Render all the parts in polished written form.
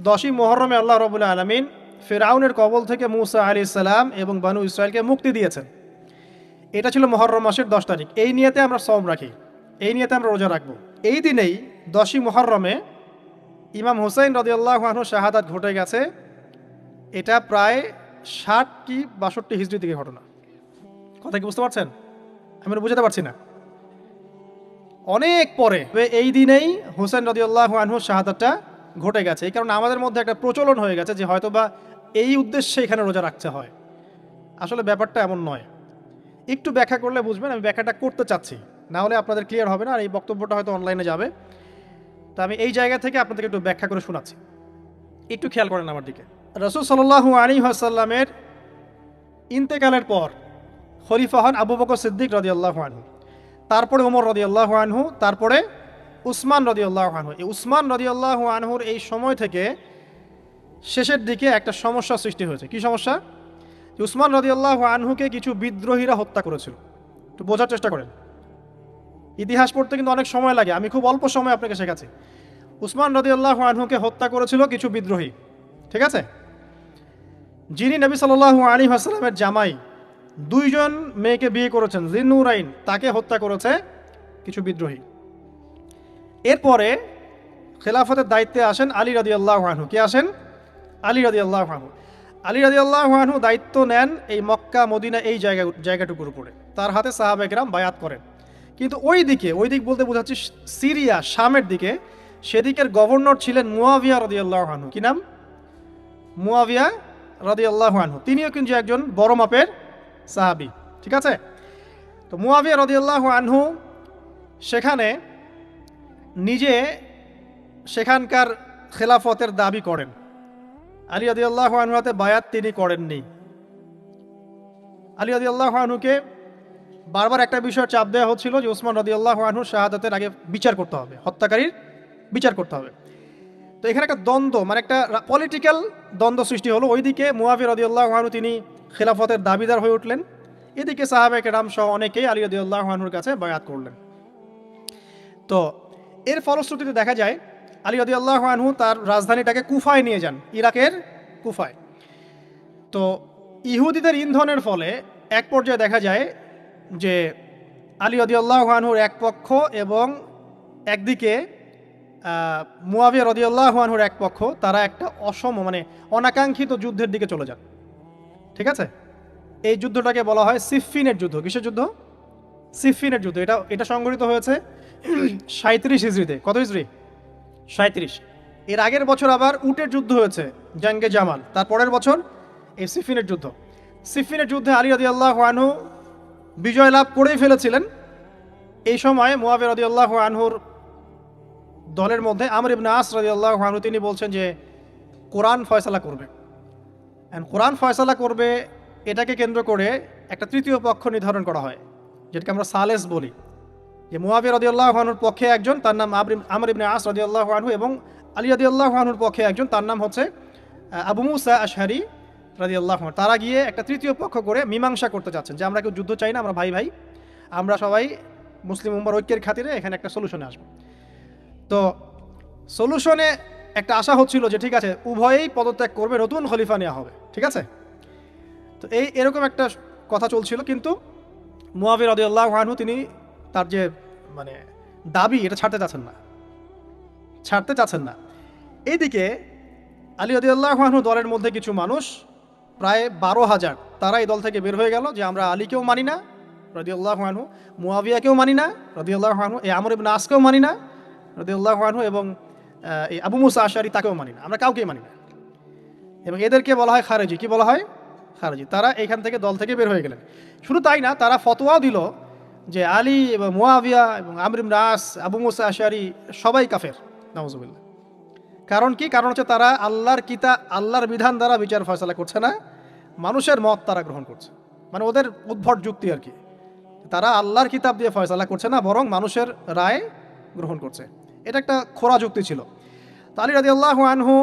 10ই মুহররমে আল্লাহ রাব্বুল আলামিন ফিরআউনের কবল থেকে মূসা আলাইহিস সালাম এবং বনু ইসরাইলকে মুক্তি দিয়েছেন। এটা ছিল মুহররম মাসের 10 তারিখ। এই নিয়তে আমরা সওম রাখি, এই নিয়তে আমরা রোজা রাখবো। এই দিনেই 10ই মুহররমে ইমাম হুসাইন রাদিয়াল্লাহু আনহু শাহাদাত ঘটে গেছে। এটা প্রায় 60 কি 62 হিজরি থেকে ঘটনা। কথা কি বুঝতে পারছেন? আমি বুঝাতে পারছি না। অনেক পরে এই দিনেই হুসাইন রাদিয়াল্লাহু আনহু শাহাদাতটা ঘটে গেছে। এই কারণে আমাদের মধ্যে একটা প্রচলন হয়ে গেছে যে হয়তোবা এই উদ্দেশ্যে এখানে রোজা রাখতে হয়। আসলে ব্যাপারটা এমন নয়। একটু ব্যাখ্যা করলে বুঝবেন, আমি ব্যাখ্যাটা করতে চাচ্ছি, না হলে আপনাদের ক্লিয়ার হবে না, আর এই বক্তব্যটা হয়তো অনলাইনে যাবে। তো আমি এই জায়গা থেকে আপনাদেরকে একটু ব্যাখ্যা করে শোনাচ্ছি, একটু খেয়াল করেন আমার দিকে। রাসূল সাল্লাল্লাহু আলাইহি ওয়াসাল্লামের ইন্তেকালের পর খলিফা হন আবু বকর সিদ্দিক রাদিয়াল্লাহু আনহু, তারপরে ওমর রাদিয়াল্লাহু আনহু, তারপরে উসমান রাদিয়াল্লাহু আনহু। এই উসমান রাদিয়াল্লাহু আনহুর এই সময় থেকে শেষের দিকে একটা সমস্যা সৃষ্টি হয়েছে। কি সমস্যা? উসমান রাদিয়াল্লাহু আনহুকে কিছু বিদ্রোহীরা হত্যা করেছিল। একটু বোঝার চেষ্টা করেন, ইতিহাস পড়তে কিন্তু অনেক সময় লাগে, আমি খুব অল্প সময় আপনাকে শেখাচ্ছি। উসমান রাদিয়াল্লাহু আনহুকে হত্যা করেছিল কিছু বিদ্রোহী, ঠিক আছে? যিনি নবী সাল্লাল্লাহু আলাইহি ওয়াসাল্লামের জামাই, 2 জন মেয়েকে বিয়ে করেছেন, জিন্নুরাইন, তাকে হত্যা করেছে কিছু বিদ্রোহী। এরপরে খেলাফতের দায়িত্বে আসেন আলী রাদিয়াল্লাহু আনহু। কে আসেন? আলী রাদিয়াল্লাহু আনহু। আলী রাদিয়াল্লাহু আনহু দায়িত্ব নেন এই মক্কা মদিনা এই জায়গাটুকুর উপরে। তার হাতে সাহাবায়ে কেরাম বায়াত করেন। কিন্তু ওই দিক বলতে বোঝাচ্ছি সিরিয়া, শামের দিকে, সেদিকের গভর্নর ছিলেন মুয়াবিয়া রাদিয়াল্লাহু আনহু। কি নাম? মুয়াবিয়া রাদিয়াল্লাহু আনহু। তিনিও কিন্তু একজন বড় মাপের সাহাবী, ঠিক আছে? তো মুয়াবিয়া রাদিয়াল্লাহু আনহু সেখানে নিজে সেখানকার খেলাফতের দাবি করেন। আলী রাদিয়াল্লাহু আনহু হাতে বায়াত তিনি করেননি। আলী রাদিয়াল্লাহু আনহুকে বারবার একটা বিষয় চাপ দেওয়া হচ্ছিল যে ওসমান রাদিয়াল্লাহু আনহু শাহাদাতের আগে বিচার করতে হবে, হত্যাকারীর বিচার করতে হবে। তো এখানে একটা দ্বন্দ্ব, মানে একটা পলিটিক্যাল দ্বন্দ্ব সৃষ্টি হলো। ওইদিকে মুয়াবিয়া রাদিয়াল্লাহু আনহু তিনি খেলাফতের দাবিদার হয়ে উঠলেন, এদিকে সাহাবায়ে কেরাম সহ অনেকেই আলী রাদিয়াল্লাহু আনহুর কাছে বায়াত করলেন। তো এর ফলশ্রুতিতে দেখা যায় আলী রাদিয়াল্লাহু আনহু তার রাজধানীটাকে কুফায় নিয়ে যান, ইরাকের কুফায়। তো ইহুদিদের ইন্ধনের ফলে এক পর্যায়ে দেখা যায় যে আলী রাদিয়াল্লাহু আনহুর এক পক্ষ এবং একদিকে মুয়াবিয়া রাদিয়াল্লাহু আনহুর এক পক্ষ, তারা একটা মানে অনাকাঙ্ক্ষিত যুদ্ধের দিকে চলে যান, ঠিক আছে? এই যুদ্ধটাকে বলা হয় সিফফিনের যুদ্ধ। কিসের যুদ্ধ? সিফফিনের যুদ্ধ। এটা সংঘটিত হয়েছে 37 হিজরিতে। কত হিজরি? 37। এর আগের বছর আবার উটের যুদ্ধ হয়েছে, জাঙ্গে জামাল। তারপরের বছর এই সিফফিনের যুদ্ধ। সিফফিনের যুদ্ধে আলী রাদিয়াল্লাহু আনহু বিজয় লাভ করেই ফেলেছিলেন। এই সময় মুয়াবিয়া রাদিয়াল্লাহু আনহুর দলের মধ্যে আমর ইবনে আস রাদিয়াল্লাহু আনহু তিনি বলছেন যে কোরআন ফয়সালা করবে। কোরআন ফয়সালা করবে, এটাকে কেন্দ্র করে একটা তৃতীয় পক্ষ নির্ধারণ করা হয়, যেটাকে আমরা সালেস বলি। যে মুয়াবিয়া রাদিয়াল্লাহু আনহুর পক্ষে একজন, তার নাম আমর ইবনে আস রাদিয়াল্লাহু আনহু, এবং আলী রাদিয়াল্লাহু আনহুর পক্ষে একজন, তার নাম হচ্ছে আবু মুসা আশআরী রাদিয়াল্লাহু আনহু। তারা গিয়ে একটা তৃতীয় পক্ষ করে মীমাংসা করতে চাচ্ছেন যে আমরা কেউ যুদ্ধ চাই না, আমরা ভাই ভাই, আমরা সবাই মুসলিম উম্মার ঐক্যের খাতিরে এখানে একটা সলিউশনে আসবো। তো সলিউশনে একটা আশা হচ্ছিল যে ঠিক আছে উভয়েই পদত্যাগ করবে, নতুন খলিফা নেওয়া হবে, ঠিক আছে? তো এরকম একটা কথা চলছিল। কিন্তু মুয়াবিয়া রাদিয়াল্লাহু আনহু তিনি তার যে মানে দাবি, এটা ছাড়তে চাচ্ছেন না। এইদিকে আলী রাদিয়াল্লাহু আনহু দলের মধ্যে কিছু মানুষ, প্রায় 12,000, তারা এই দল থেকে বের হয়ে গেল যে আমরা আলীকেও মানি না রাদিয়াল্লাহু আনহু, মুয়াবিয়াকেও মানি না রাদিয়াল্লাহু আনহু, এই আমর ইবনে আসকেও মানি না রাদিয়াল্লাহু আনহু, এবং এই আবু মুসা আশআরী তাকেও মানি না, আমরা কাউকেই মানি না। এবং এদেরকে বলা হয় খারেজি। কি বলা হয়? খারেজি। তারা এখান থেকে দল থেকে বের হয়ে গেলেন। শুধু তাই না, তারা ফতোয়াও দিল যে আলী এবং মুয়াবিয়া এবং আমর ইবনে আস, আবু মুসা আশআরী সবাই কাফের, নাউজুবিল্লাহ। কারণ কি? কারণ হচ্ছে তারা আল্লাহর বিধান দ্বারা বিচার ফয়সালা করছে না, মানুষের মত তারা গ্রহণ করছে। মানে ওদের উদ্ভট যুক্তি আর কি। তারা আল্লাহর কিতাব দিয়ে ফয়সালা করছে না, বরং মানুষের রায় গ্রহণ করছে। এটা একটা খোরা যুক্তি ছিল। তো আলী রাদিয়াল্লাহু আনহু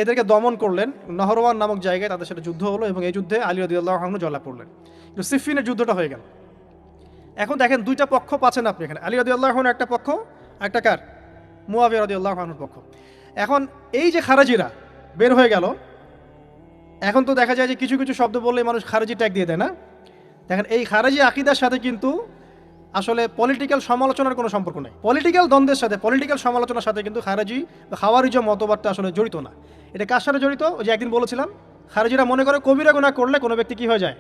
এদেরকে দমন করলেন। নহরওয়ান নামক জায়গায় তাদের সাথে যুদ্ধ হলো, এবং এই যুদ্ধে আলী রাদিয়াল্লাহু আনহু জয়লাভ করলেন। কিন্তু সিফফিনের যুদ্ধটা হয়ে গেল। এখন দেখেন দুইটা পক্ষ পাচ্ছেন আপনি এখানে, আলী রাদিয়াল্লাহু আনহু একটা পক্ষ, একটা কার? মুয়াবিয়া রাদিয়াল্লাহু আনহুর পক্ষ। এখন এই যে খারাজিরা, বের হয়ে গেল। এখন তো দেখা যায় যে কিছু কিছু শব্দ বললে মানুষ খারেজি ট্যাগ দিয়ে দেয় না। দেখেন এই খারেজি আকিদার সাথে কিন্তু আসলে পলিটিক্যাল সমালোচনার কোনো সম্পর্ক নেই। পলিটিক্যাল দ্বন্দ্বের সাথে, পলিটিক্যাল সমালোচনার সাথে কিন্তু খারেজি বা খাওয়ারিজ মতবাদটা আসলে জড়িত না। এটা কার সাথে জড়িত? ওই যে একদিন বলেছিলাম, খারেজিরা মনে করে কবিরা গুনাহ করলে কোনো ব্যক্তি কি হয়ে যায়?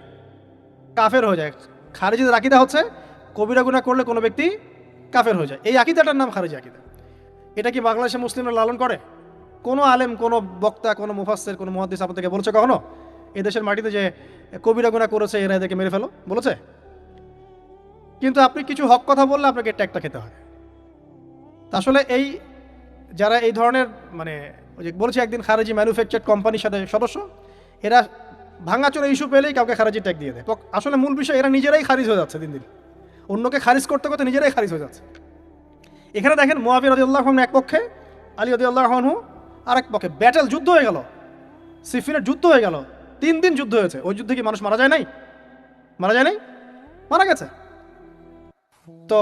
কাফের হয়ে যায়। খারেজিদের আকিদা হচ্ছে কবিরা গুনাহ করলে কোনো ব্যক্তি কাফের হয়ে যায়। এই আকিদাটার নাম খারেজি আকিদা। এটা কি বাংলাদেশে মুসলিমরা লালন করে? কোনো আলেম, কোনো বক্তা, কোনো মুফাসসির, কোনো মুহাদ্দিস আপনাদেরকে বলেছে কখনো এদেশের মাটিতে যে কবিরা গুনাহ করেছে এরা এদেরকে মেরে ফেলো? বলেছে? কিন্তু আপনি কিছু হক কথা বললে আপনাকে ট্যাগটা খেতে হয়। আসলে এই যারা এই ধরনের মানে ওই যে বলছি একদিন খারেজি ম্যানুফ্যাকচার্ড কোম্পানির সাথে সদস্য, এরা ভাঙাচোরা ইস্যু পেলেই কাউকে খারেজি ট্যাগ দিয়ে দেয়। আসলে মূল বিষয় এরা নিজেরাই খারিজ হয়ে যাচ্ছে দিন দিন, অন্যকে খারিজ করতে করতে নিজেরাই খারিজ হয়ে যাচ্ছে। এখানে দেখেন মুআবিয়া রাদিয়াল্লাহু আনহু এক পক্ষে, আলী রাদিয়াল্লাহু আনহু আরেক পক্ষে, ব্যাটেল যুদ্ধ হয়ে গেল, সিফিনের যুদ্ধ হয়ে গেল, 3 দিন যুদ্ধ হয়েছে। ওই যুদ্ধে কি মানুষ মারা যায় নাই? মারা যায় নাই? মারা গেছে। তো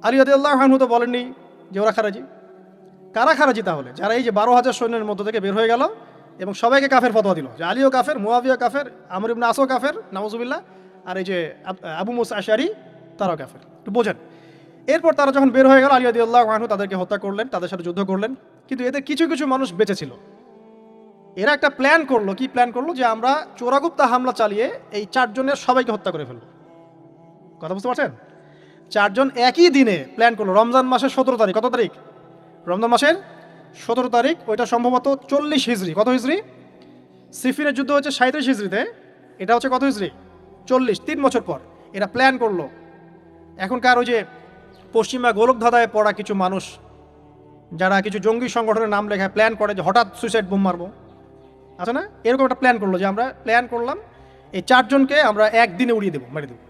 আলী রাদিয়াল্লাহু আনহু তো বলেননি যে ওরা খারাজি। কারা খারাজি তাহলে? যারা এই যে 12,000 সৈন্যের মধ্য থেকে বের হয়ে গেল এবং সবাইকে কাফের ফতোয়া দিল যে আলীও কাফের, মুআবিয়া কাফের, আমর ইবনে আসও কাফের, নাউজুবিল্লাহ, আর এই যে আবু মুসা আশআরী তারাও কাফের। একটু বোঝেন। এরপর তারা যখন বের হয়ে গেল, আলী রাদিয়াল্লাহু আনহু তাদেরকে হত্যা করলেন, তাদের সাথে যুদ্ধ করলেন। কিন্তু এতে কিছু কিছু মানুষ বেঁচে ছিল। এরা একটা প্ল্যান করলো। কি প্ল্যান করলো? যে আমরা চোরাগুপ্তা হামলা চালিয়ে এই 4 জনের সবাইকে হত্যা করে ফেলবো। কথা বুঝতে পারছেন? 4 জন একই দিনে প্ল্যান করলো। রমজান মাসের 17 তারিখ। কত তারিখ? রমজান মাসের 17 তারিখ। ওইটা সম্ভবত 40 হিজরি। কত হিজরি? সিফিনের যুদ্ধ হচ্ছে 37 হিজরিতে, এটা হচ্ছে কত হিজরি? 40, 3 বছর পর এরা প্ল্যান করলো। এখনকার ওই যে পশ্চিমা গোলকধাঁধায় পড়া কিছু মানুষ যারা কিছু জঙ্গি সংগঠনের নাম লেখায় প্ল্যান করে যে হঠাৎ সুইসাইড বোম মারবো, আছে না? এরকম একটা প্ল্যান করলো যে আমরা প্ল্যান করলাম এই 4 জনকে আমরা একদিনে উড়িয়ে দেবো, মেরে দেবো।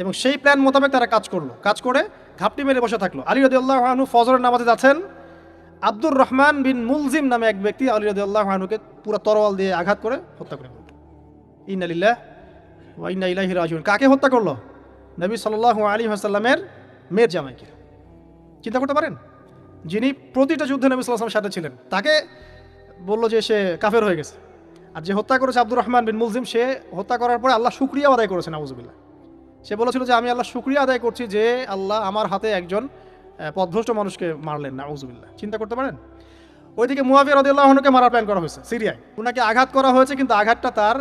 এবং সেই প্ল্যান মোতাবেক তারা কাজ করলো। কাজ করে ঘাপটি মেরে বসে থাকলো। আলী রাদিয়াল্লাহু আনহু ফজরের নামাজে যাচ্ছেন, আব্দুর রহমান বিন মুলজিম নামে এক ব্যক্তি আলী রাদিয়াল্লাহু আনহুকে পুরো তরোয়াল দিয়ে আঘাত করে হত্যা করে ফেলল। ইন্না লিল্লাহি ওয়া ইন্না ইলাইহি রাজিউন। কাকে হত্যা করলো? নবী সাল্লাল্লাহু আলাইহি ওয়াসাল্লামের মেয়ের জামাইকে। চিন্তা করতে পারেন? যিনি প্রতিটা যুদ্ধে নবী সাল্লাল্লাহু আলাইহি ওয়াসাল্লামের সাথে ছিলেন, তাকে বলল যে সে কাফের হয়ে গেছে। আর যে হত্যা করেছে আব্দুর রহমান বিন মুলজিম, সে হত্যা করার পরে আল্লাহ শুকরিয়া আদায় করেছে, নাউজুবিল্লাহ। সে বলেছিল যে আমি আল্লাহ শুকরিয়া আদায় করছি যে আল্লাহ আমার হাতে একজন পথভ্রষ্ট মানুষকে মারলেন, নাউজুবিল্লাহ। চিন্তা করতে পারেন? ওইদিকে মুআবিয়া রাদিয়াল্লাহু আনহুকে মারার প্ল্যান করা হয়েছে সিরিয়ায়। ওনাকে আঘাত করা হয়েছে, কিন্তু আঘাতটা তার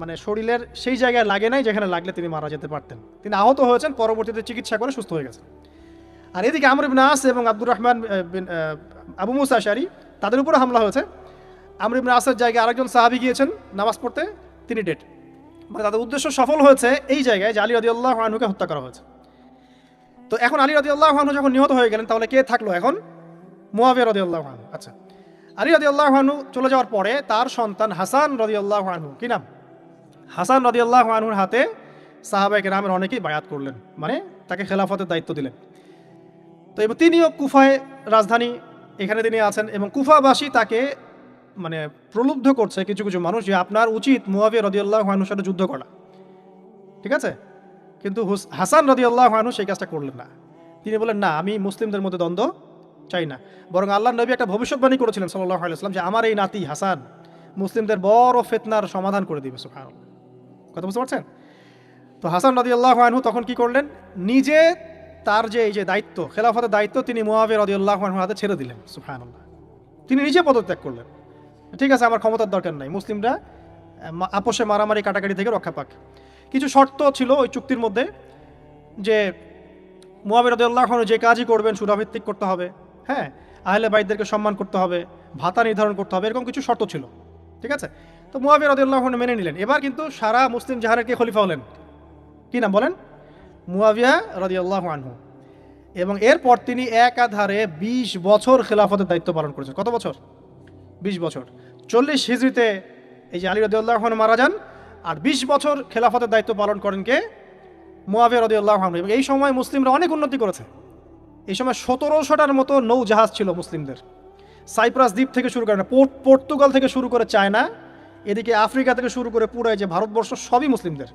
মানে শরীরের সেই জায়গায় লাগে নাই যেখানে লাগলে তিনি মারা যেতে পারতেন। তিনি আহত হয়েছেন, পরবর্তীতে চিকিৎসা করে সুস্থ হয়ে গেছেন। আর এদিকে আমর ইবনে আস এবং আব্দুর রহমান বিন আবু মুসা আশআরী, তাদের উপরে হামলা হয়েছে। আমর ইবনে আসের জায়গায় আরেকজন সাহাবী গিয়েছেন নামাজ পড়তে, তিনি ডেড। মানে তাদের উদ্দেশ্য সফল হয়েছে এই জায়গায় যে আলী রাদিয়াল্লাহু আনহুকে হত্যা করা হয়েছে। তো এখন আলী রাদিয়াল্লাহু আনহু যখন নিহত হয়ে গেলেন, তাহলে কে থাকলো এখন? মুআবিয়া রাদিয়াল্লাহু আনহু। আচ্ছা, আলী রাদিয়াল্লাহু আনহু চলে যাওয়ার পরে তার সন্তান হাসান রাদিয়াল্লাহু আনহু, কি নাম? হাসান রাদিয়াল্লাহু আনহুর হাতে সাহাবায়ে কেরামের অনেকেই বায়াত করলেন, মানে তাকে খেলাফতের দায়িত্ব দিলেন। তো এবং তিনিও কুফায় রাজধানী, এখানে তিনি আছেন এবং কুফাবাসী তাকে মানে প্রলুব্ধ করছে কিছু কিছু মানুষ যে আপনার উচিত মুআবিয়া রাদিয়াল্লাহু আনহুর সাথে যুদ্ধ করা, ঠিক আছে? কিন্তু হাসান রাদিয়াল্লাহু আনহু সেই কাজটা করলেন না। তিনি বলেন না, আমি মুসলিমদের মধ্যে দ্বন্দ্ব চাই না। বরং আল্লাহর নবী একটা ভবিষ্যৎবাণী করেছিলেন সাল্লাল্লাহু আলাইহি ওয়াসাল্লাম যে আমার এই নাতি হাসান মুসলিমদের বড় ফিতনার সমাধান করে দিবে। সুবহানাল্লাহ। কথা বুঝতে পারছেন? তো হাসান রাদিয়াল্লাহু আনহু তখন কি করলেন? নিজে তার যে এই যে দায়িত্ব, খেলাফতের দায়িত্ব, তিনি মুআবিয়া রাদিয়াল্লাহু আনহুর হাতে ছেড়ে দিলেন। সুবহানাল্লাহ। তিনি নিজে পদত্যাগ করলেন। ঠিক আছে, আমার ক্ষমতার দরকার নাই, মুসলিমরা আপোষে মারামারি কাটাকাটি থেকে রক্ষা পাক। কিছু শর্ত ছিল ওই চুক্তির মধ্যে, যে মুআবিয়া রাদিয়াল্লাহু আনহু যে কাজই করবেন সুরাভিত্তিক করতে হবে, হ্যাঁ, আহলে বাইতদেরকে সম্মান করতে হবে, ভাতা নির্ধারণ করতে হবে, এরকম কিছু শর্ত ছিল। ঠিক আছে, তো মুআবিয়া রাদিয়াল্লাহু আনহু মেনে নিলেন। এবার কিন্তু সারা মুসলিম জাহানের কে খলিফা হলেন? কি নাম বলেন? মুআবিয়া রাদিয়াল্লাহু আনহু। এবং এরপর তিনি একাধারে 20 বছর খেলাফতের দায়িত্ব পালন করেছেন। কত বছর? 20 বছর। 40 হিজরিতে এই যে আলী রাদিয়াল্লাহু আনহু মারা যান, আর 20 বছর খেলাফতের দায়িত্ব পালন করেন কে? মুআবিয়া রাদিয়াল্লাহু আনহু। এবং এই সময় মুসলিমরা অনেক উন্নতি করেছে। এই সময় 1700টার মতো নৌ জাহাজ ছিল মুসলিমদের। সাইপ্রাস দ্বীপ থেকে শুরু করে, পর্তুগাল থেকে শুরু করে চায়না, এদিকে আফ্রিকা থেকে শুরু করে পুরো এই যে ভারতবর্ষ, সবই মুসলিমদের।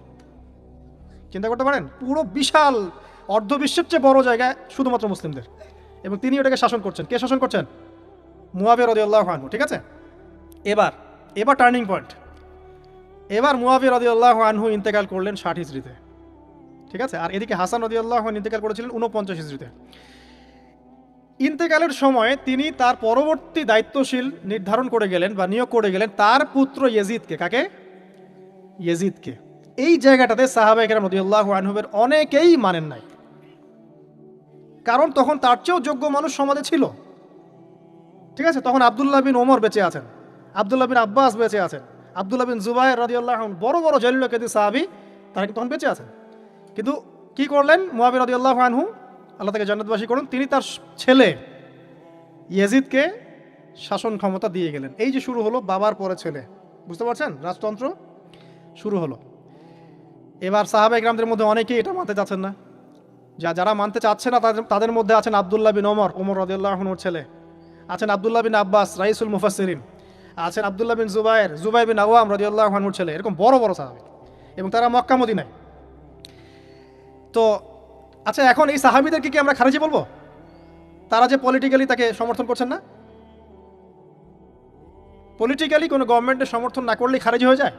চিন্তা করতে পারেন? পুরো বিশাল অর্ধবিশ্বের চেয়ে বড় জায়গায় শুধুমাত্র মুসলিমদের, এবং তিনি ওটাকে শাসন করছেন। কে শাসন করছেন? মুআবিয়া রাদিয়াল্লাহু আনহু। ঠিক আছে, এবার এবার টার্নিং পয়েন্ট। এবার মুয়াবিয়া রাদিয়াল্লাহু আনহু ইন্তেকাল করলেন 60 হিজরিতে, ঠিক আছে। আর এদিকে হাসান রাদিয়াল্লাহু আনহু ইন্তেকাল করেছিলেন 49 হিজরিতে। ইন্তেকালের সময় তিনি তার পরবর্তী দায়িত্বশীল নির্ধারণ করে গেলেন বা নিয়োগ করে গেলেন তার পুত্র ইয়েজিদকে। কাকে? ইয়েজিদকে। এই জায়গাটাতে সাহাবায়ে কেরাম রাদিয়াল্লাহু আনহুমের অনেকেই মানেন নাই, কারণ তখন তার চেয়েও যোগ্য মানুষ সমাজে ছিল, ঠিক আছে। তখন আব্দুল্লাহ বিন ওমর বেঁচে আছেন, আব্দুল্লাহ বিন আব্বাস বেঁচে আছেন, আব্দুল্লাহ বিন জুবায়ের রাদিয়াল্লাহু আনহু, বড় বড় জলিল কেদি সাহাবী, তারা কিন্তু তখন বেঁচে আছেন। কিন্তু কি করলেন মুয়াবিয়া রাদিয়াল্লাহু আনহু, আল্লাহ তাকে জান্নাতবাসী করুন, তিনি তার ছেলে ইয়েজিদকে শাসন ক্ষমতা দিয়ে গেলেন। এই যে শুরু হলো বাবার পরে ছেলে, বুঝতে পারছেন, রাজতন্ত্র শুরু হলো। এবার সাহাবায়ে কেরামদের মধ্যে অনেকেই এটা মানতে চাচ্ছেন না, যারা মানতে চাচ্ছে না তাদের মধ্যে আছেন আব্দুল্লাহ বিন ওমর রাদিয়াল্লাহু আনহুর ছেলে, আছেন আব্দুল্লাহ বিন আব্বাস রাইসুল মুফাসসিরিন, আছেন আব্দুল্লাহ বিন জুবাইর বিন আওয়াম রাদিয়াল্লাহু আনহুর ছেলে, এরকম বড় বড় সাহাবী, এবং তারা মক্কা মদিনায়। তো আচ্ছা, এখন এই সাহাবীদেরকে কি আমরা খারিজি বলবো? তারা যে পলিটিক্যালি তাকে সমর্থন করছেন না, পলিটিক্যালি কোনো গভর্নমেন্টের সমর্থন না করলেই খারিজি হয়ে যায়?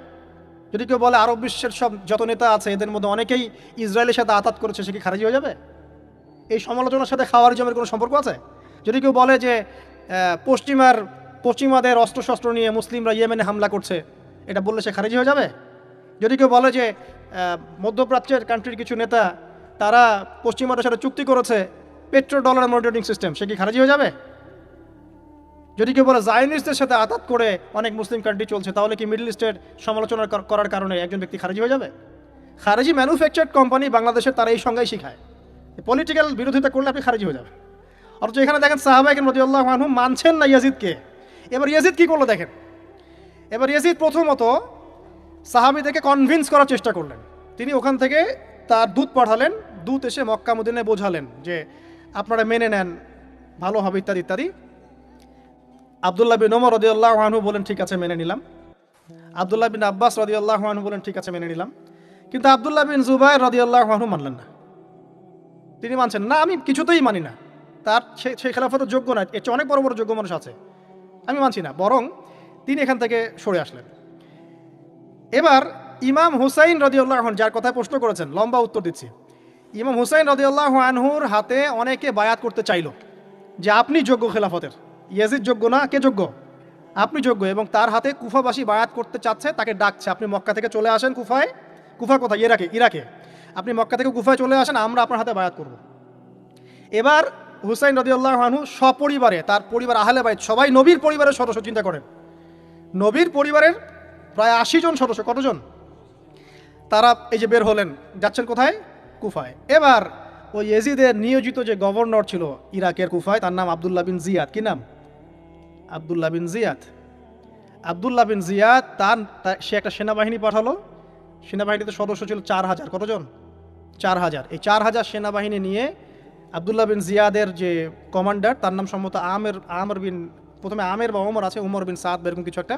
যদি কেউ বলে আরব বিশ্বের সব যত নেতা আছে এদের মধ্যে অনেকেই ইসরায়েলের সাথে আতাত করেছে, সে কি খারিজি হয়ে যাবে? এই সমালোচনার সাথে খাওয়ারিজমের কোনো সম্পর্ক আছে? যদি কেউ বলে যে পশ্চিমাদের অস্ত্রশস্ত্র নিয়ে মুসলিমরা ইয়েমেনে হামলা করছে, এটা বললে সে খারিজি হয়ে যাবে? যদি কেউ বলে যে মধ্যপ্রাচ্যের কান্ট্রির কিছু নেতা তারা পশ্চিমাদের সাথে চুক্তি করেছে পেট্রো ডলার মনিটরিং সিস্টেম, সে কি খারিজি হয়ে যাবে? যদি কেউ বলে জায়নিস্টদের সাথে আতাত করে অনেক মুসলিম কান্ট্রি চলছে, তাহলে কি মিডল ইস্টের সমালোচনা করার কারণে একজন ব্যক্তি খারিজি হয়ে যাবে? খারিজি ম্যানুফ্যাকচার্ড কোম্পানি বাংলাদেশের, তারা এই সংজ্ঞাই শিখায়, পলিটিক্যাল বিরোধিতা করলে আপনি খারিজি হয়ে যাবেন। অথচ এখানে দেখেন সাহাবায়ে কেরাম রাদিয়াল্লাহু আনহুম মানছেন না ইয়াজিদকে। এবার ইয়াজিদ কি করলো দেখেন। এবার ইয়াজিদ প্রথমত সাহাবীদেরকে কনভিন্স করার চেষ্টা করলেন। তিনি ওখান থেকে তার দূত পাঠালেন, দূত এসে মক্কা মদিনায় বোঝালেন যে আপনারা মেনে নেন, ভালো হবে, ইত্যাদি ইত্যাদি। আব্দুল্লাহ বিন ওমর রাদিয়াল্লাহু আনহু বলেন ঠিক আছে মেনে নিলাম, আব্দুল্লাহ বিন আব্বাস রাদিয়াল্লাহু আনহু বলেন ঠিক আছে মেনে নিলাম। কিন্তু আব্দুল্লাহ বিন জুবায়ের রাদিয়াল্লাহু আনহু মানলেন না। তিনি মানছেন না, আমি কিছুতেই মানি না, তার সেই খেলাফতের যোগ্য নয়, এর চেয়ে অনেক বড় বড় যোগ্য মানুষ আছে, আমি মানছি না। বরং তিনি এখান থেকে সরে আসলেন। এবার ইমাম হুসাইন রাদিয়াল্লাহু আনহু, যার কথায় প্রশ্ন করেছেন, লম্বা উত্তর দিচ্ছি। ইমাম হুসাইন রাদিয়াল্লাহু আনহুর হাতে অনেকে বায়াত করতে চাইল যে আপনি যোগ্য খেলাফতের, ইয়াজিদ যোগ্য না, কে যোগ্য? আপনি যোগ্য। এবং তার হাতে কুফাবাসী বায়াত করতে চাচ্ছে, তাকে ডাকছে আপনি মক্কা থেকে চলে আসেন কুফায়। কুফা কোথায়? ইরাকে। আপনি মক্কা থেকে কুফায় চলে আসেন, আমরা আপনার হাতে বায়াত করব। এবার হুসাইন রাদিয়াল্লাহু আনহু সপরিবারে, তার পরিবার আহলে বাইত সবাই নবীর পরিবারের সদস্য, চিন্তা করেন, নবীর পরিবারের প্রায় 80 জন সদস্য, কতজন? তারা এই যে বের হলেন, যাচ্ছেন কোথায়? কুফায়। এবার ওই ইয়াজিদের নিয়োজিত যে গভর্নর ছিল ইরাকের কুফায়, তার নাম আব্দুল্লাহ বিন জিয়াদ। কি নাম? আব্দুল্লাহ বিন জিয়াদ। আব্দুল্লাহ বিন জিয়াদ সে একটা সেনাবাহিনী পাঠালো। সেনাবাহিনীতে সদস্য ছিল 4000। কতজন? 4000। এই 4000 সেনাবাহিনী নিয়ে আব্দুল্লাহ বিন জিয়াদের যে কমান্ডার, তার নাম সম্ভবত আমের বিন, প্রথমে আমের বা ওমর আছে, উমর বিন সাদ এরকম কিছু একটা,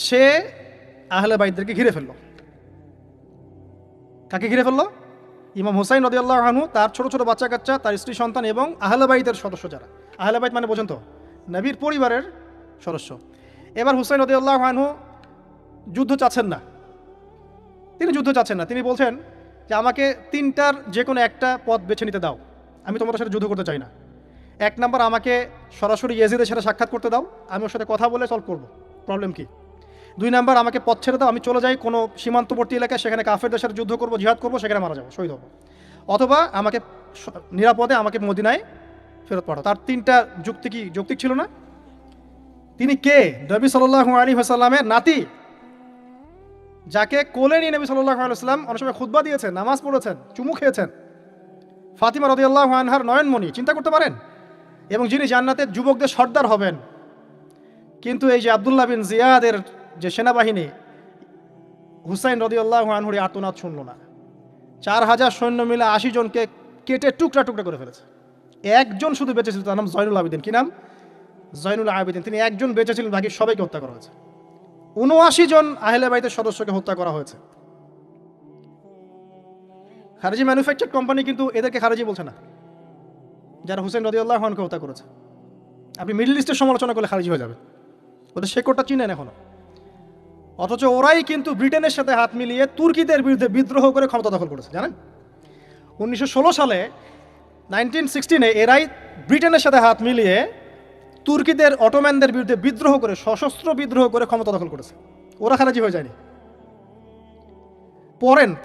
সে আহলে বাইতদেরকে ঘিরে ফেললো। কাকে ঘিরে ফেললো? ইমাম হুসাইন রাদিয়াল্লাহু আনহু, তার ছোট ছোট বাচ্চা কাচ্চা, তার স্ত্রী সন্তান এবং আহলে বাইতের সদস্য যারা। আহলে বাইত মানে বোঝেন তো, নবীর পরিবারের সদস্য। এবার হুসাইন রাদিয়াল্লাহু আনহু যুদ্ধ চাচ্ছেন না, তিনি বলছেন যে আমাকে 3টার যে কোনো একটা পথ বেছে নিতে দাও, আমি তোমাদের সাথে যুদ্ধ করতে চাই না। 1 নাম্বার, আমাকে সরাসরি ইয়াজিদের সাথে সাক্ষাৎ করতে দাও, আমি ওর সাথে কথা বলে সলভ করব, প্রবলেম কি। 2 নাম্বার, আমাকে পথ ছেড়ে দাও, আমি চলে যাই কোনো সীমান্তবর্তী এলাকায়, সেখানে কাফেরদের সাথে যুদ্ধ করব, জিহাদ করব, সেখানে মারা যাবো, শহীদ হব। অথবা আমাকে নিরাপদে আমাকে মদিনায় ফেরত পাঠাও। তার 3টা যুক্তি কি যৌক্তিক ছিল না? তিনি কে? নবী সাল্লাল্লাহু আলাইহি ওয়াসাল্লামের নাতি, যাকে কোলে নিয়ে নবী সাল্লাল্লাহু আলাইহি ওয়াসাল্লাম অনেক সময় খুতবা দিয়েছেন, নামাজ পড়েছেন, চুমু খেয়েছেন, ফাতিমা রাদিয়াল্লাহু আনহার নয়নমণি, চিন্তা করতে পারেন, এবং যিনি জান্নাতের যুবকদের সর্দার হবেন। কিন্তু এই যে আব্দুল্লাহ বিন জিয়াদের যে সেনাবাহিনী, হুসাইন রাদিয়াল্লাহু আনহুর আর্তনাদ শুনল না। 4000 সৈন্য মিলে 80 জনকে কেটে টুকরা টুকরা করে ফেলেছে। একজন শুধু বেঁচে ছিল, তার নাম জয়নুল আবেদিন। কি নাম? জয়নুল আবেদিন। তিনি একজন বেঁচে ছিলেন, বাকি সবাইকে হত্যা করা হয়েছে। 79 জন আহলে বাইতের সদস্যকে হত্যা করা হয়েছে। খারেজি ম্যানুফ্যাকচার কোম্পানি কিন্তু এদেরকে খারেজি বলছে না, যারা হুসাইন রাদিয়াল্লাহু আনহুকে হত্যা করেছে। আপনি মিডল ইস্টের সমালোচনা করলে খারেজি হয়ে যাবে, ওদের শেকড়টা চিনেন এখনো। অথচ ওরাই কিন্তু ব্রিটেনের সাথে হাত মিলিয়ে তুর্কিদের বিরুদ্ধে বিদ্রোহ করে ক্ষমতা দখল করেছে, জানেন? 1916 সালে 1916 এরাই ব্রিটেনের সাথে হাত মিলিয়ে তুর্কিদের অটোম্যানদের বিরুদ্ধে বিদ্রোহ করে, সশস্ত্র বিদ্রোহ করে ক্ষমতা দখল করেছে। ওরা খারাজি হয়ে যায়নি।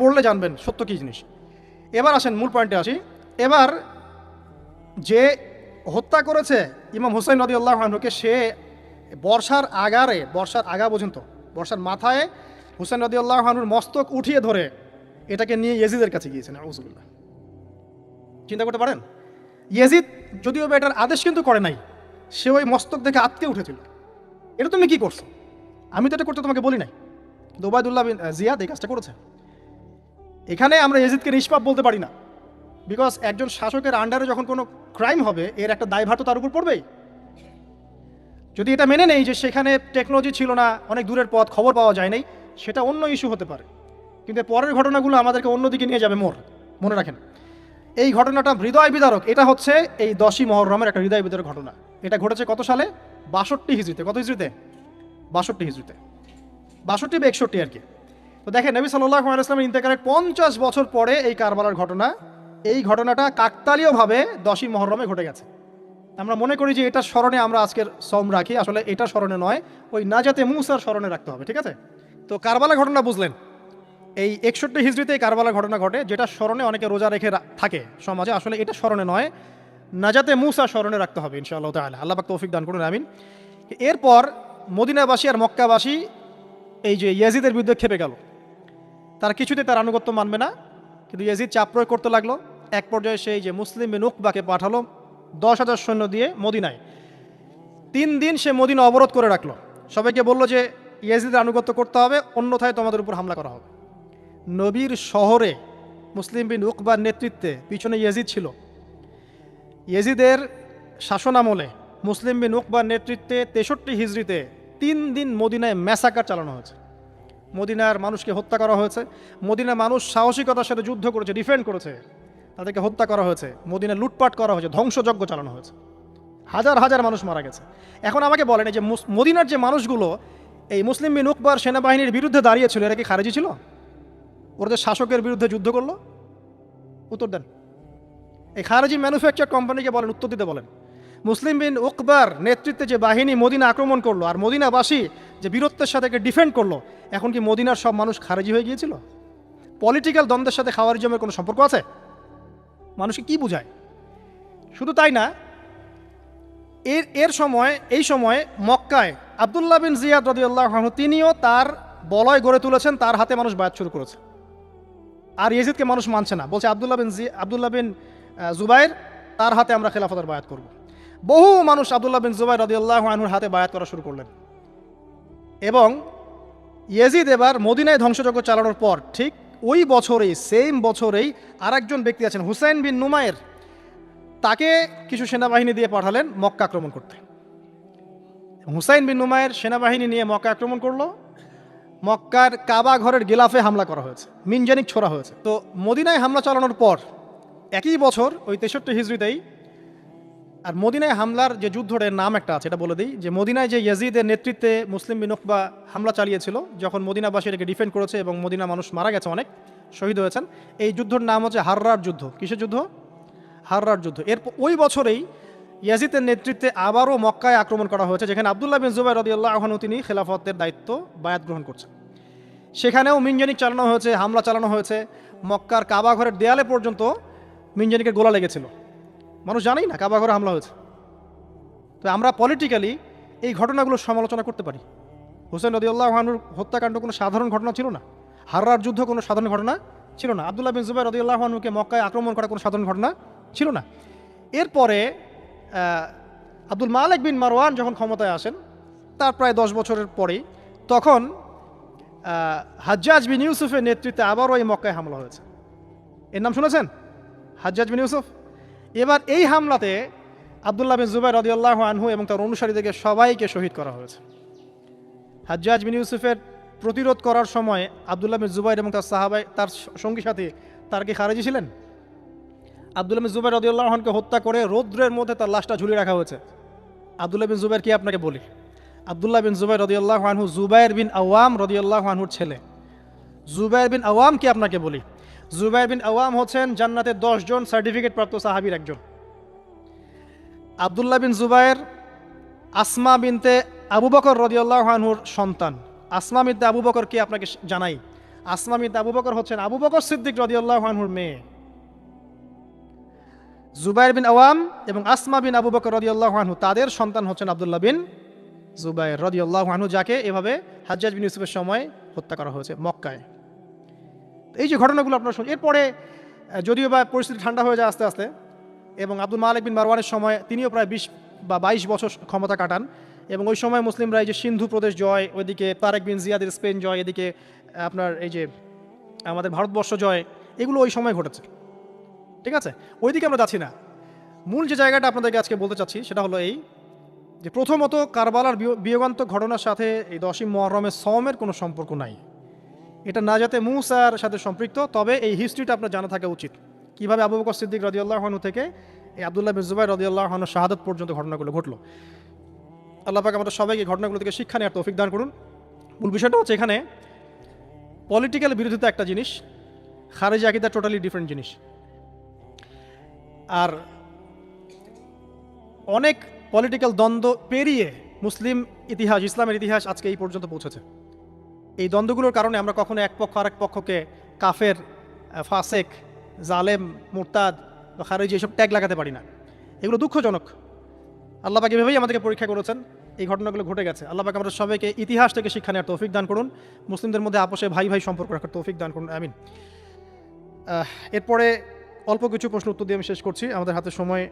পড়লে জানবেন সত্য কী জিনিস। এবার আসেন মূল পয়েন্টে আসি। এবার যে হত্যা করেছে ইমাম হুসাইন রাদিয়াল্লাহু আনহুকে, সে বর্ষার আগা পর্যন্ত, বর্ষার মাথায় হুসাইন রাদিয়াল্লাহু আনহুর মস্তক উঠিয়ে ধরে এটাকে নিয়ে ইয়েজিদের কাছে গিয়েছেন। আউযুবিল্লাহ। চিন্তা করতে পারেন? ইয়েজিদ যদিও বা এটার আদেশ কিন্তু করে নাই, সে ওই মস্তক দেখে আটকে উঠেছিল। এটা তুমি কি করছো? আমি তো এটা করতে তোমাকে বলি নাই, কিন্তু ওবায়দুল্লাহ বিন জিয়াদ এই কাজটা করেছে। এখানে আমরা ইয়েজিদকে নিষ্পাপ বলতে পারি না, বিকজ একজন শাসকের আন্ডারে যখন কোনো ক্রাইম হবে এর একটা দায়ভার তো তার উপর পড়বেই। যদি এটা মেনে নেই যে সেখানে টেকনোলজি ছিল না, অনেক দূরের পথ, খবর পাওয়া যায় নাই, সেটা অন্য ইস্যু হতে পারে, কিন্তু পরের ঘটনাগুলো আমাদেরকে অন্যদিকে নিয়ে যাবে। মনে রাখেন, এই ঘটনাটা হৃদয় বিদারক। এটা হচ্ছে এই 10ই মুহররমের একটা হৃদয় বিদারক ঘটনা। এটা ঘটেছে কত সালে? 62 হিজরিতে। কত হিজরিতে? 62 হিজরিতে, 62 বা 61 আর কি। তো দেখেন, নবী সাল্লাল্লাহু আলাইহি ওয়াসাল্লামের ইন্তেকালের 50 বছর পরে এই কারবালার ঘটনা, এই ঘটনাটা কাকতালীয়ভাবে 10ই মুহররমে ঘটে গেছে। আমরা মনে করি যে এটার স্মরণে আমরা আজকের সওম রাখি, আসলে এটা স্মরণে নয়, ওই নাজাতে মুসার স্মরণে রাখতে হবে। ঠিক আছে? তো কারবালা ঘটনা বুঝলেন। এই 61 হিজরিতে কারবালা ঘটনা ঘটে, যেটা স্মরণে অনেকে রোজা রেখে থাকে সমাজে। আসলে এটা স্মরণে নয়, নাজাতে মুসা স্মরণে রাখতে হবে ইনশাআল্লাহ তাআলা। আল্লাহ পাক তৌফিক দান করুন, আমিন। এরপর মদিনাবাসী আর মক্কাবাসী এই যে ইয়াজিদের বিরুদ্ধে খেপে গেল। তারা কিছুতে তার আনুগত্য মানবে না, কিন্তু ইয়াজিদ চাপ প্রয়োগ করতে লাগলো। এক পর্যায়ে সেই যে মুসলিম বিন উকবাকে পাঠালো 10,000 সৈন্য দিয়ে মদিনায়। 3 দিন সে মদিনা অবরোধ করে রাখলো। সবাইকে বলল যে ইয়াজিদের আনুগত্য করতে হবে, অন্যথায় তোমাদের উপর হামলা করা হবে। নবীর শহরে মুসলিম বিন উকবার নেতৃত্বে পিছনে ইয়াজিদ ছিল। ইয়াজিদের শাসনামলে মুসলিম বিন উকবার নেতৃত্বে 63 হিজরিতে 3 দিন মদিনায় ম্যাসাকার চালানো হয়েছে। মদিনার মানুষকে হত্যা করা হয়েছে। মদিনার মানুষ সাহসিকতার সাথে যুদ্ধ করেছে, ডিফেন্ড করেছে, তাদেরকে হত্যা করা হয়েছে। মদিনা লুটপাট করা হয়েছে, ধ্বংসযজ্ঞ চালানো হয়েছে, হাজার হাজার মানুষ মারা গেছে। এখন আমাকে বলেন, এই যে মদিনার যে মানুষগুলো এই মুসলিম বিন উকবার সেনাবাহিনীর বিরুদ্ধে দাঁড়িয়েছিল, এরা কি খারেজি ছিল? ওরা যে শাসকের বিরুদ্ধে যুদ্ধ করলো? উত্তর দেন। এই খারেজি ম্যানুফ্যাকচার কোম্পানিকে বলেন, উত্তর দিতে বলেন। মুসলিম বিন উকবার নেতৃত্বে যে বাহিনী মদিনা আক্রমণ করলো আর মদিনাবাসী যে বীরত্বের সাথে ডিফেন্ড করলো, এখন কি মদিনার সব মানুষ খারেজি হয়ে গিয়েছিল? পলিটিক্যাল দ্বন্দ্বের সাথে খাওয়ারিজমের কোনো সম্পর্ক আছে? মানুষকে কি বুঝায়? শুধু তাই না, এই সময় মক্কায় আব্দুল্লাহ বিন জিয়াদ রাদিয়াল্লাহু আনহু তিনিও তার বলয় গড়ে তুলেছেন, তার হাতে মানুষ বায়াত শুরু করেছে। আর ইয়াজিদকে মানুষ মানছে না, বলছে আব্দুল্লাহ বিন জুবাইর, তার হাতে আমরা খেলাফতের বায়াত করব। বহু মানুষ আব্দুল্লাহ বিন জুবাইর রাদিয়াল্লাহু আনহুর হাতে বায়াত করা শুরু করলেন। এবং ইয়াজিদ এবার মদিনায় ধ্বংসযজ্ঞ চালানোর পর ঠিক ওই বছরেই, সেম বছরেই আরেকজন ব্যক্তি আছেন হুসাইন বিন নুমায়ের, তাকে কিছু সেনাবাহিনী দিয়ে পাঠালেন মক্কা আক্রমণ করতে। হুসাইন বিন নুমায়ের সেনাবাহিনী নিয়ে মক্কা আক্রমণ করলো। মক্কার কাবা ঘরের গিলাফে হামলা করা হয়েছে, মিনজানিক ছোড়া হয়েছে। তো মদিনায় হামলা চালানোর পর একই বছর ওই 63 হিজরিতেই, আর মদিনায় হামলার যে যুদ্ধটার নাম একটা আছে, এটা বলে দিই, যে মদিনায় যে ইয়াজিদের নেতৃত্বে মুসলিম বিন উকবা হামলা চালিয়েছিল, যখন মদিনাবাসী এটাকে ডিফেন্ড করেছে এবং মদিনা মানুষ মারা গেছে, অনেক শহীদ হয়েছেন, এই যুদ্ধের নাম হচ্ছে হাররার যুদ্ধ। কিসের যুদ্ধ? হাররার যুদ্ধ। ওই বছরেই ইয়াজিদের নেতৃত্বে আবারও মক্কায় আক্রমণ করা হয়েছে, যেখানে আব্দুল্লাহ বিন জুবাইর রাদিয়াল্লাহু আনহু তিনি খেলাফতের দায়িত্ব বায়াত গ্রহণ করছেন। সেখানেও মিনজানিক চালানো হয়েছে, হামলা চালানো হয়েছে। মক্কার কাবা ঘরের দেয়ালে পর্যন্ত মিনজানিকের গোলা লেগেছিল। মানুষ জানেই না কাবা ঘরে হামলা হয়েছে। তো আমরা পলিটিক্যালি এই ঘটনাগুলোর সমালোচনা করতে পারি। হুসাইন রাদিয়াল্লাহু আনহুর হত্যাকাণ্ড কোনো সাধারণ ঘটনা ছিল না, হাররার যুদ্ধ কোনো সাধারণ ঘটনা ছিল না, আব্দুল্লাহ বিন জুবাইর রাদিয়াল্লাহু আনহুকে মক্কায় আক্রমণ করা কোনো সাধারণ ঘটনা ছিল না। এরপরে আব্দুল মালিক বিন মারওয়ান যখন ক্ষমতায় আসেন, তার প্রায় 10 বছরের পরেই, তখন হাজ্জাজ বিন ইউসুফের নেতৃত্বে আবারও এই মক্কায় হামলা হয়েছে। এর নাম শুনেছেন? হাজ্জাজ বিন ইউসুফ। এবার এই হামলাতে আব্দুল্লাহ বিন জুবাইর রাদিয়াল্লাহু আনহু এবং তার অনুসারীদেরকে সবাইকে শহীদ করা হয়েছে। হাজ্জাজ বিন ইউসুফের প্রতিরোধ করার সময় আব্দুল্লাহ বিন জুবাইর এবং তার সাহাবাই, তার সঙ্গী সাথী, তার কি খারেজি ছিলেন? আব্দুল্লাহ বিন জুবাইর রাদিয়াল্লাহু আনহুকে হত্যা করে রৌদ্রের মধ্যে তার লাশটা ঝুলিয়ে রাখা হয়েছে। আব্দুল্লাহ বিন জুবাইর কি আপনাকে বলি, আব্দুল্লাহ বিন জুবাইর রাদিয়াল্লাহু আনহু জুবাইর বিন আওয়াম রাদিয়াল্লাহু আনহুর ছেলে। জুবাইর বিন আওয়াম কি আপনাকে বলি, জুবাইর বিন আওয়াম হচ্ছেন জান্নাতের 10 জন সার্টিফিকেট প্রাপ্ত সাহাবীর একজন। আব্দুল্লাহ বিন জুবাইর আসমা বিনতে আবু বকর রাদিয়াল্লাহু আনহুর সন্তান। আসমা বিনতে আবু বকর কি আপনাকে জানাই, আসমা বিনতে আবু বকর হচ্ছেন আবু বকর সিদ্দিক রাদিয়াল্লাহু আনহুর মেয়ে। জুবাইর বিন আওয়াম এবং আসমা বিন আবু বকর রাদিয়াল্লাহু আনহু তাদের সন্তান হচ্ছেন আব্দুল্লাহ বিন জুবাইর রাদিয়াল্লাহু আনহু, যাকে এভাবে হাজ্জাজ বিন ইউসুফের সময় হত্যা করা হয়েছে মক্কায়। এই যে ঘটনাগুলো আপনারা শুনুন। এরপরে যদিও বা পরিস্থিতি ঠান্ডা হয়ে যায় আস্তে আস্তে, এবং আব্দুল মালিক বিন মারওয়ানের সময় তিনিও প্রায় 20 বা 22 বছর ক্ষমতা কাটান, এবং ওই সময় মুসলিমরা এই যে সিন্ধু প্রদেশ জয়, ওইদিকে তারেক বিন জিয়াদের স্পেন জয়, এদিকে আপনার এই যে আমাদের ভারতবর্ষ জয়, এগুলো ওই সময় ঘটেছে। ঠিক আছে, ওইদিকে আমরা যাচ্ছি না। মূল যে জায়গাটা আপনাদেরকে আজকে বলতে চাচ্ছি সেটা হলো এই যে প্রথমত কারবালার বিয়োগান্তক ঘটনার সাথে এই 10ই মুহররমের সওমের কোনো সম্পর্ক নাই। এটা না যাতে মুসার সাথে সম্পৃক্ত, তবে এই হিস্ট্রিটা আপনার জানা থাকা উচিত, কিভাবে আবু বকর সিদ্দিক রাদিয়াল্লাহু আনহু থেকে এই আব্দুল্লাহ বিন জুবাইর রাদিয়াল্লাহু আনহু শাহাদাত পর্যন্ত ঘটনাগুলো ঘটলো। আল্লাহ পাক আমাদের সবাইকে ঘটনাগুলো থেকে শিক্ষা নেওয়ার তৌফিক দান করুন। মূল বিষয়টা হচ্ছে এখানে পলিটিক্যাল বিরোধিতা একটা জিনিস, খারেজি আকীদা টোটালি ডিফারেন্ট জিনিস। আর অনেক পলিটিক্যাল দ্বন্দ্ব পেরিয়ে মুসলিম ইতিহাস, ইসলামের ইতিহাস আজকে এই পর্যন্ত পৌঁছেছে। এই দ্বন্দ্বগুলোর কারণে আমরা কখনো এক পক্ষ আরেক পক্ষকে কাফের, ফাসেক, জালেম, মুরতাদ বা খারেজি এসব ট্যাগ লাগাতে পারি না। এগুলো দুঃখজনক। আল্লাহ পাক এভাবেই আমাদেরকে পরীক্ষা করেছেন, এই ঘটনাগুলো ঘটে গেছে। আল্লাহ পাক আমাদের সবাইকে ইতিহাস থেকে শিক্ষা নেওয়ার তৌফিক দান করুন, মুসলিমদের মধ্যে আপোষে ভাই ভাই সম্পর্ক রাখার তৌফিক দান করুন, আমিন। এরপরে অল্প কিছু প্রশ্ন উত্তর দিয়ে আমি শেষ করছি, আমাদের হাতে সময়